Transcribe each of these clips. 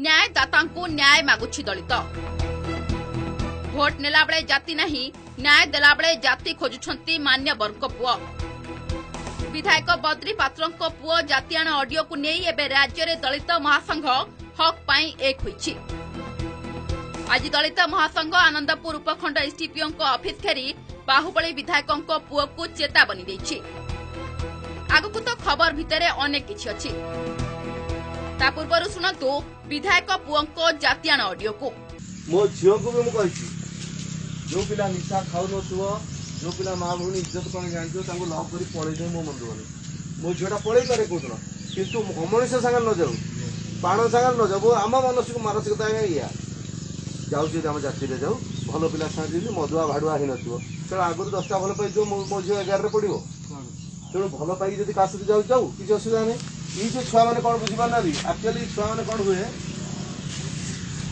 न्यायदाता न्याय मागुछि दलित। भोट नेला बेले जाति नहीं, न्याय देला बेले जाति खोजुछंती मान्यवरଙ୍କ पुओ। विधायक बद्री पात्रଙ୍କ पुओ जातिआण ऑडियो को नहीं एबे राज्य रे दलित महासंघ हक पाई एक होईछि। आज दलित महासंघ आनंदपुर उपखंड एसडीपीओ ऑफिस फेरी बाहुबली विधायकों पुओ को चेतावनी देछि। आगकु तो खबर भितरे अनेक किछि अछि। ता पूर्व शुणु विधायक पुओं जातिआण ऑडियो को। मो झील को भी मुझे जो पिला निशा खाऊ नथुव, जो पिला माँ भूनी इज्जत कौन जानते लव कर पलि मो मन दुखनी। मो झीटा पलि पारे कौन कितु अमनुष्य सागर न जाऊ, प्राण सागर न जाऊ। आम मानसिकता या जाऊँ आम जाति जाऊ भल पिला सागे मधुआ भाड़ुआ ही नथुव। तेणु आगुरी 10टा भल पाई मो झील 11 पड़ो। तेणु भल पाई जब का जाऊ जाऊ किसी असुविधा नहीं। ये जो छुआ मैंने कौन बुझीपार ना एक्चुअली छुआ मैंने कौन हुए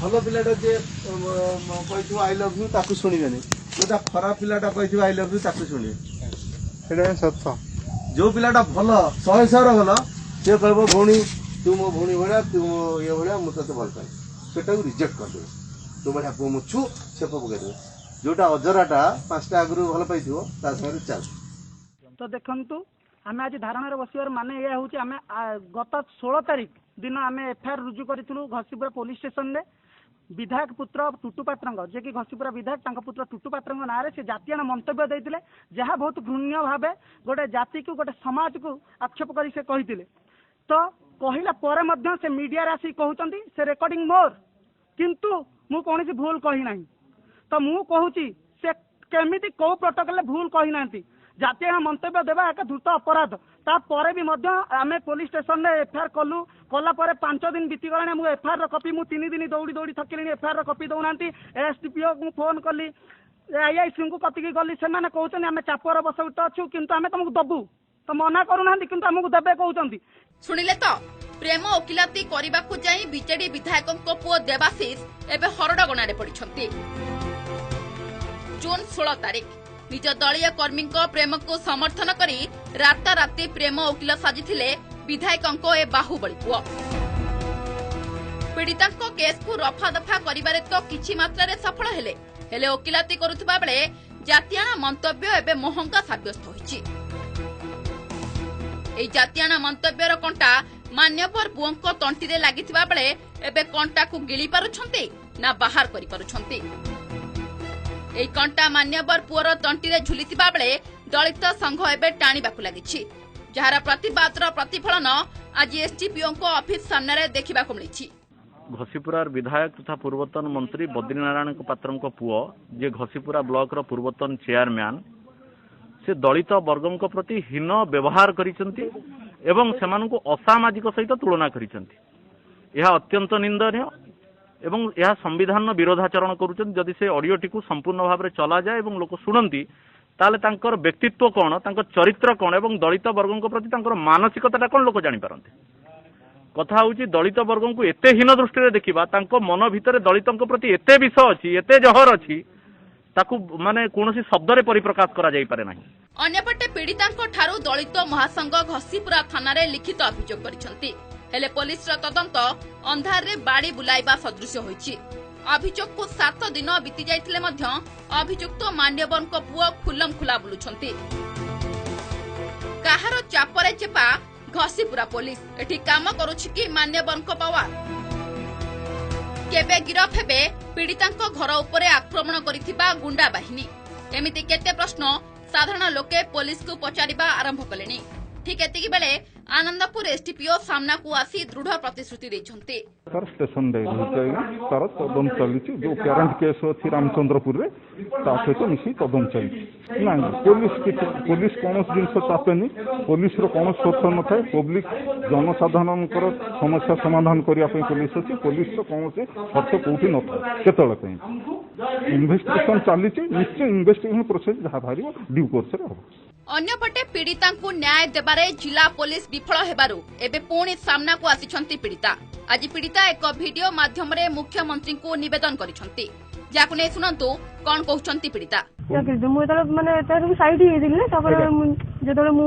भल पिलाटा जे कही आई लव यू ताकू शुणे, जोटा खराब पिलाटा कही आई लव यू ताकू शुणे। सत जो पिलाटा भल 100 भल सी कह भौणी तू मो भौणी भाया तू ये भाया मुझे भल पाए सेटा रिजेक्ट करदे। तू बढ़िया पुओ मुछु से पकईदे। जोटा अजराटा 5टा आगु भल पाई चल। तो देखु आम आज धारणा बसवर मान यह हूँ आम गत 16 तारिख दिन आम एफआईआर रुजु करूँ घसीपुरा पुलिस स्टेशन में। विधायक पुत्र टुटू पात्र जे कि घसीपुरा विधायक पुत्र टुटू पात्र ना से जातिआण मंतव्य देते जहाँ बहुत घृण्य भाव गोटे जाति को गोटे समाज को आक्षेप कर कहते। तो कहला पर से मीडिया आसिक कहते से रेकर्डिंग मोर किंतु मु कौन भूल कही ना। तो मु कहूँ से केमिति कौ प्रोटोकॉल भूल कही ना। जातिआण मंतव्य देवा एक द्रुत अपराध। तापर भी आम पुलिस स्टेशन में एफआईआर कलु कला 5 दिन बीतीगला। मुझे एफआईआर कपी मु 3 दिन दौड़ी दौड़ी थकिली। एफआईआर कपी दौना एसडीपीओ को फोन कली, आईआईसी को कतिकी गली से कहते आम चापर बसवित अच्छु किंतु आम तुमको दबु। तो मना करूना किंतु आमको देबे कहते। शुणिले तो प्रेम ओकिलाती करबाकू जाई बीजेडी विधायकों पुओ देवाशीष एबे हरडगणारे पड़िछंती। जून 16 तारिख निज दलीय कर्मी प्रेम को समर्थन करी राताराति प्रेम ओकिल साजिथिले विधायकों ए बाहुबली पुओ। पीड़ितांको केस को रफा दफा करिबारे तो किछि मात्रा सफल हेले ओकिलाती करुथबा बेले जातिआण मंतव्य एबे महंगा साब्यस्त होइछि। एई जातिआण मंतव्यर कंटा मान्यवर पुओंको तंटीरे लागिथिबा बेले एबे कंटा को गिली पारुछंती ना बाहर करि पारुछंती। एई कंटा मान्यवर पुओर तंटीरे झुलिथिबा बेले दलित संघ एबे टाणीबाकू लागिछि। जहार प्रतिबादर प्रतिफलन आज एसडीपीओ ऑफिस सामने देखिबाकू मिलिछि। घसीपुरा विधायक तथा पूर्वतन मंत्री बद्रीनारायण पात्र पुओ जे घसीपुरा ब्लॉक रो पूर्वतन चेयरमैन से दलित वर्गों प्रति हीन व्यवहार करिसेंती एवं सेमानकु असामाजिक सहित तुलना करिसेंती। यह अत्यंत निंदनीय एवं यह संविधान विरोधाचरण करुछन। जदि से ऑडियोटी को संपूर्ण भाव में चला जाए एवं लोक शुणती ताले तांकर व्यक्तित्व कौन, तांकर चरित्र कौन एवं दलित वर्गों प्रति तांकर मानसिकता कौन लोक जानि पारंते। कथा होची दलित वर्गों को एते हीन दृष्टि देखिबा, तांको मन भितर दलितों प्रति एते विष अछि, एते जहर अछि, ताकू माने कोनोसी शब्द रे परिप्रकाश करा जाई पारे नाही। अन्यपटे पीड़ितांको ठारू दलित महासंघ घसीपुरा थाना रे लिखित अभियोग करिसंती। हेले पुलिस रो तदंत अंधार रे बाड़ी बुलाइबा सदृश होईछि। अभियोग को 7 दिन बीती जाइथिले मध्य अभियुक्त मान्यवरଙ୍କ पुओ खुलम खुला बुलुछंती। काहारो चापरे चेपा घसीपुरा पुलिस एठी काम करूछि कि मान्यवरଙ୍କ पावर। केबे गिरफ हेबे पीड़ितांको घर उपरे आक्रमण करिथिबा गुंडा बाहिनी? एमिति केते प्रश्न साधारण लोके पुलिस को पचारिबा आरंभ कलेनी। ठीक एतिकी बेले आनंदपुर एसडीपीओ सामना को आसी दृढ़ प्रतिश्रुति देछंती। सर स्टेशन तार तदन चली जो पेरेंट केस अच्छी रामचंद्रपुर रे सहित मिसी तदन चली ना। पुलिस कौन जिन चापेनि, पुलिस कौन स्वार्थ न था। पब्लिक जनसाधारण समस्या समाधान करने पुलिस अच्छी। पुलिस कौन स्वार्थ कौटी न था केतले इन्वेस्टिगेशन चली। निश्चय इन्वेस्टिगेशन प्रोसेस जहाँ बाहर ड्यू कोर्स रे हम। अन्यपटे पीड़ितांकु न्याय देबारे जिला पुलिस विफल हेबारु एबे पुणी सामना को आसिछंती पीड़िता। आज पीड़िता एक वीडियो माध्यम रे मुख्यमंत्री को निवेदन करिछंती। जाकु नै सुनंतु कोन कहउछंती पीड़िता। मु माने साइड हे दिले तबरे जेतले मु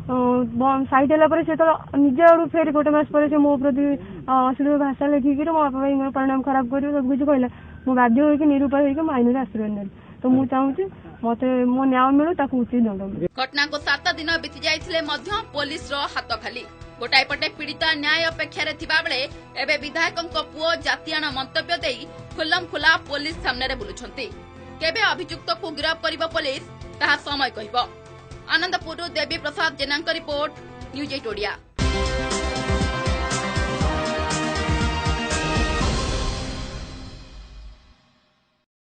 ସାଇଟ୍ ହେଲା ପରେ ସେ ତ ନିଜ ଆଡୁ ଫେର ଗୋଟେ ମାସ ପରେ ସେ ମୋ ପ୍ରତି ଅଶ୍ଳୀଳ ଭାଷା ଲେଖିକିରି ମୋ ବାପା ଭାଇଙ୍କର ପରିଣାମ ଖରାପ କରିବ ସବୁ କିଛି କହିଲା। ମୁଁ ବାଧ୍ୟ ହୋଇକି ନିରୁପାୟ ହୋଇକି ଆଇନରେ ଆଶ୍ରୟ ନେଲି। ତ ମୁଁ ଚାହୁଁଛି ମତେ ମୋ ନ୍ୟାୟ ମିଳୁ, ତାକୁ ଉଚିତ ଦଣ୍ଡ ମିଳୁ। ଘଟଣାକୁ 7 ଦିନ ବିତି ଯାଇଥିଲେ ମଧ୍ୟ ପୋଲିସର ହାତ ଖାଲି। ଗୋଟାଏ ପଟେ ପୀଡ଼ିତା ନ୍ୟାୟ ଅପେକ୍ଷାରେ ଥିବାବେଳେ ଏବେ ବିଧାୟକଙ୍କ ପୁଅ ଜାତିଆଣ ମନ୍ତବ୍ୟ ଦେଇ ଖୁଲମଖୁଲା ପୋଲିସ ସାମ୍ନାରେ ବୁଲୁଛନ୍ତି। କେବେ ଅଭିଯୁକ୍ତକୁ ଗିରଫ କରିବ ପୋଲିସ ତାହା ସମୟ କହିବ। ଆନନ୍ଦପୁରରୁ ଦେବୀ ପ୍ରସାଦ ଜେନାଙ୍କ ରିପୋର୍ଟ, ନ୍ୟୁଜ୍ 8 ଓଡ଼ିଆ।